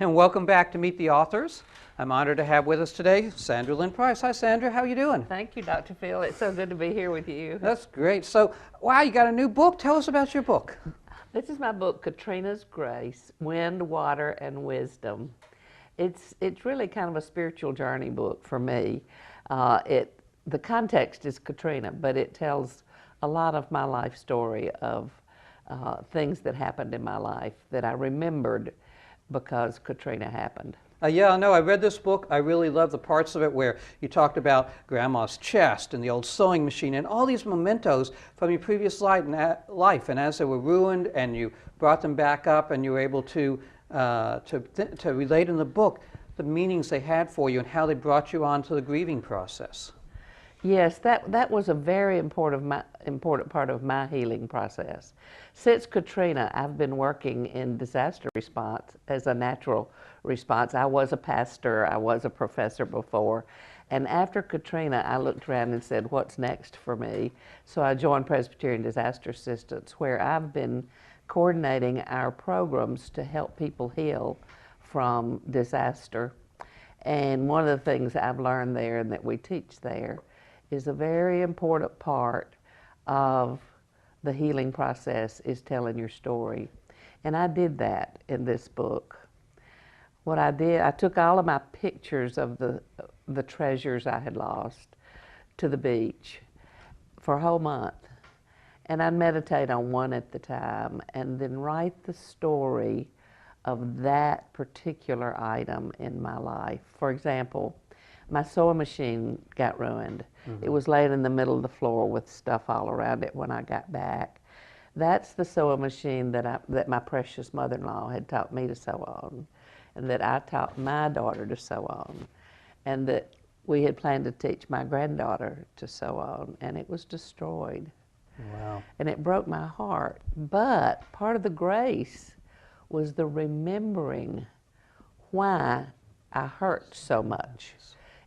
And welcome back to Meet the Authors. I'm honored to have with us today Sandra Lynn Price. Hi, Sandra. How are you doing? Thank you, Dr. Phil. It's so good to be here with you. That's great. So, wow, you got a new book. Tell us about your book. This is my book, Katrina's Grace, Wind, Water, and Wisdom. It's really kind of a spiritual journey book for me. The context is Katrina, but it tells a lot of my life story of things that happened in my life that I remembered because Katrina happened. Yeah, no, I read this book. I really love the parts of it where you talked about Grandma's chest and the old sewing machine and all these mementos from your previous life. And as they were ruined and you brought them back up and you were able to relate in the book the meanings they had for you and how they brought you on to the grieving process. Yes, that was a very important part of my healing process. Since Katrina, I've been working in disaster response as a natural response. I was a pastor, I was a professor before, and after Katrina, I looked around and said, what's next for me? So I joined Presbyterian Disaster Assistance, where I've been coordinating our programs to help people heal from disaster. And one of the things I've learned there and that we teach there is a very important part of the healing process is telling your story. And I did that in this book. What I did, I took all of my pictures of the treasures I had lost to the beach for a whole month. And I'd meditate on one at the time and then write the story of that particular item in my life. For example, my sewing machine got ruined. It was laid in the middle of the floor with stuff all around it when I got back. That's the sewing machine that my precious mother-in-law had taught me to sew on, and that I taught my daughter to sew on, and that we had planned to teach my granddaughter to sew on, and it was destroyed. Wow. And it broke my heart. But part of the grace was the remembering why I hurt so much.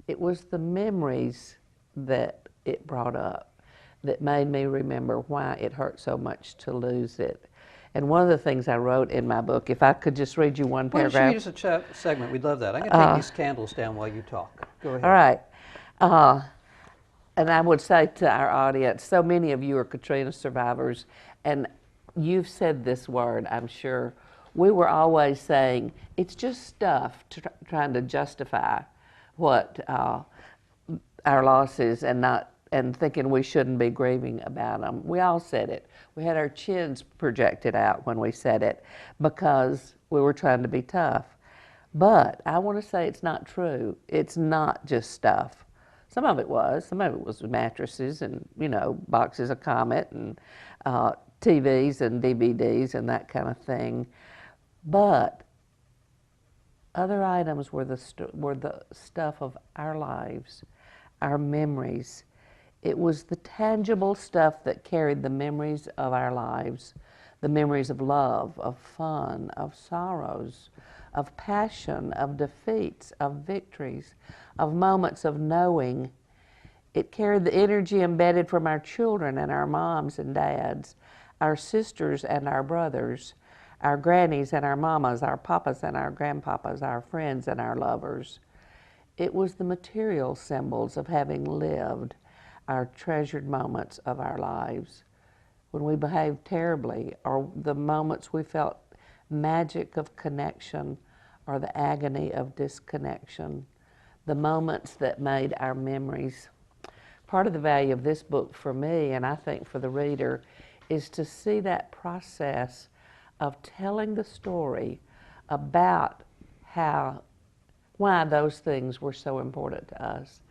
It was the memories that it brought up that made me remember why it hurt so much to lose it. And one of the things I wrote in my book, if I could just read you one paragraph. Why don't you read us a segment? We'd love that. I'm going to take these candles down while you talk. Go ahead. All right. And I would say to our audience, so many of you are Katrina survivors, and you've said this word, I'm sure. We were always saying, it's just stuff, trying to justify what our losses and thinking we shouldn't be grieving about them. We all said it. We had our chins projected out when we said it because we were trying to be tough. But I want to say it's not true. It's not just stuff. Some of it was mattresses and, boxes of Comet and TVs and DVDs and that kind of thing. But other items were the stuff of our lives, our memories. It was the tangible stuff that carried the memories of our lives, the memories of love, of fun, of sorrows, of passion, of defeats, of victories, of moments of knowing. It carried the energy embedded from our children and our moms and dads, our sisters and our brothers, our grannies and our mamas, our papas and our grandpapas, our friends and our lovers. It was the material symbols of having lived our treasured moments of our lives. When we behaved terribly, or the moments we felt magic of connection or the agony of disconnection, the moments that made our memories. Part of the value of this book for me, and I think for the reader, is to see that process of telling the story about why those things were so important to us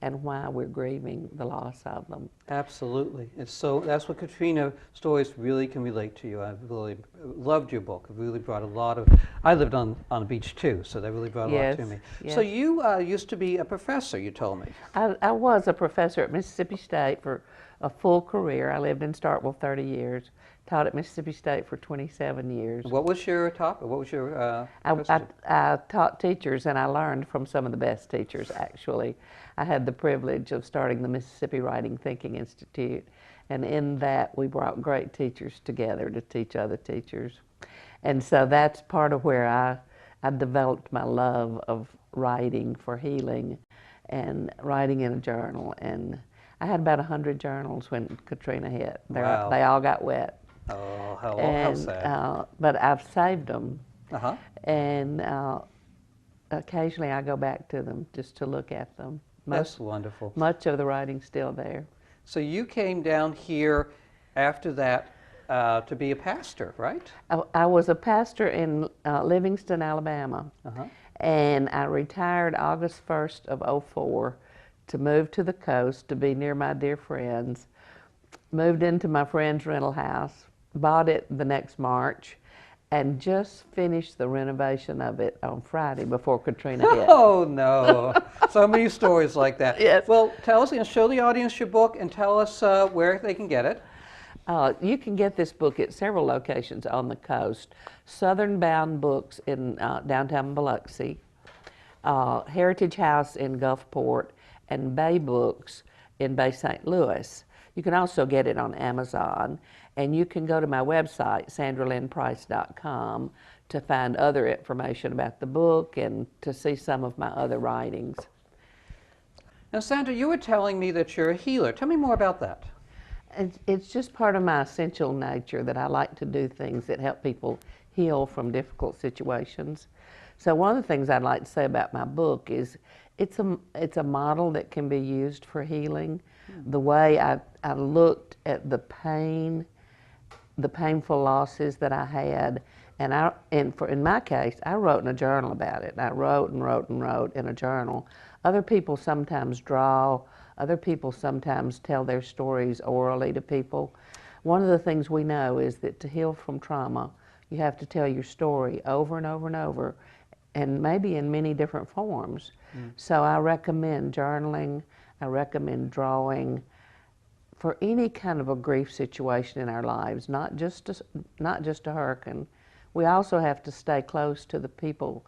and why we're grieving the loss of them. Absolutely. That's what Katrina stories really can relate to you. I've really loved your book. It really brought a lot of, I lived on the beach too, so that really brought a lot to me. Yes. So you used to be a professor, you told me. I was a professor at Mississippi State for a full career. I lived in Starkville 30 years, taught at Mississippi State for 27 years. What was your topic? What was your I taught teachers, and I learned from some of the best teachers, actually. I had the privilege of starting the Mississippi Writing Thinking Institute, and in that we brought great teachers together to teach other teachers. And so that's part of where I developed my love of writing for healing and writing in a journal. And I had about 100 journals when Katrina hit. Wow. They all got wet. Oh, how And, sad. but I've saved them. Uh-huh. And occasionally I go back to them just to look at them. That's wonderful. Much of the writing's still there. So you came down here after that to be a pastor, right? I was a pastor in Livingston, Alabama. Uh-huh. And I retired August 1st of '04 to move to the coast to be near my dear friends. Moved into my friend's rental house, bought it the next March, and just finished the renovation of it on Friday before Katrina hit. Oh, no. So many stories like that. Yes. Well, tell us, show the audience your book and tell us where they can get it. You can get this book at several locations on the coast. Southern Bound Books in downtown Biloxi, Heritage House in Gulfport, and Bay Books in Bay St. Louis. You can also get it on Amazon, and you can go to my website, sandralynnprice.com, to find other information about the book and to see some of my other writings. Now, Sandra, you were telling me that you're a healer. Tell me more about that. It's just part of my essential nature that I like to do things that help people heal from difficult situations. So one of the things I'd like to say about my book is it's a model that can be used for healing. The way I looked at the pain, the painful losses that I had, and in my case, I wrote in a journal about it. I wrote and wrote and wrote in a journal. Other people sometimes draw. Other people sometimes tell their stories orally to people. One of the things we know is that to heal from trauma, you have to tell your story over and over and over, and maybe in many different forms. So I recommend journaling. I recommend drawing for any kind of a grief situation in our lives, not just a hurricane. We also have to stay close to the people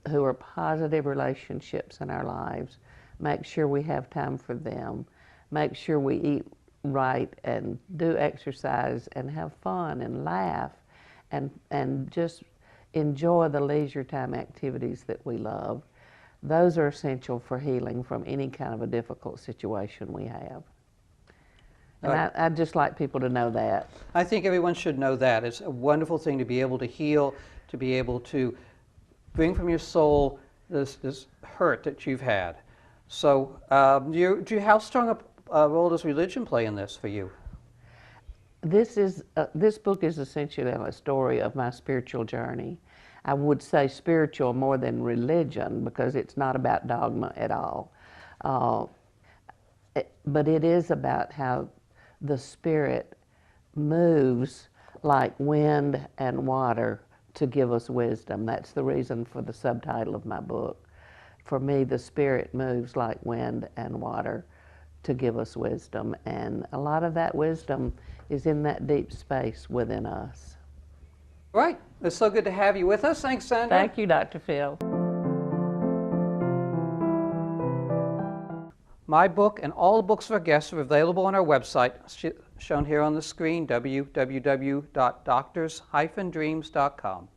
who are positive relationships in our lives. Make sure we have time for them. Make sure we eat right and do exercise and have fun and laugh and just enjoy the leisure time activities that we love. Those are essential for healing from any kind of a difficult situation we have. And I'd just like people to know that. I think everyone should know that. It's a wonderful thing to be able to heal, to be able to bring from your soul this hurt that you've had. So how strong a role does religion play in this for you? This book is essentially a story of my spiritual journey. I would say spiritual more than religion because it's not about dogma at all. But it is about how the Spirit moves like wind and water to give us wisdom. That's the reason for the subtitle of my book. For me, the Spirit moves like wind and water to give us wisdom. And a lot of that wisdom is in that deep space within us. Right. It's so good to have you with us. Thanks, Sandra. Thank you, Dr. Phil. My book and all the books of our guests are available on our website, shown here on the screen, www.doctors-dreams.com.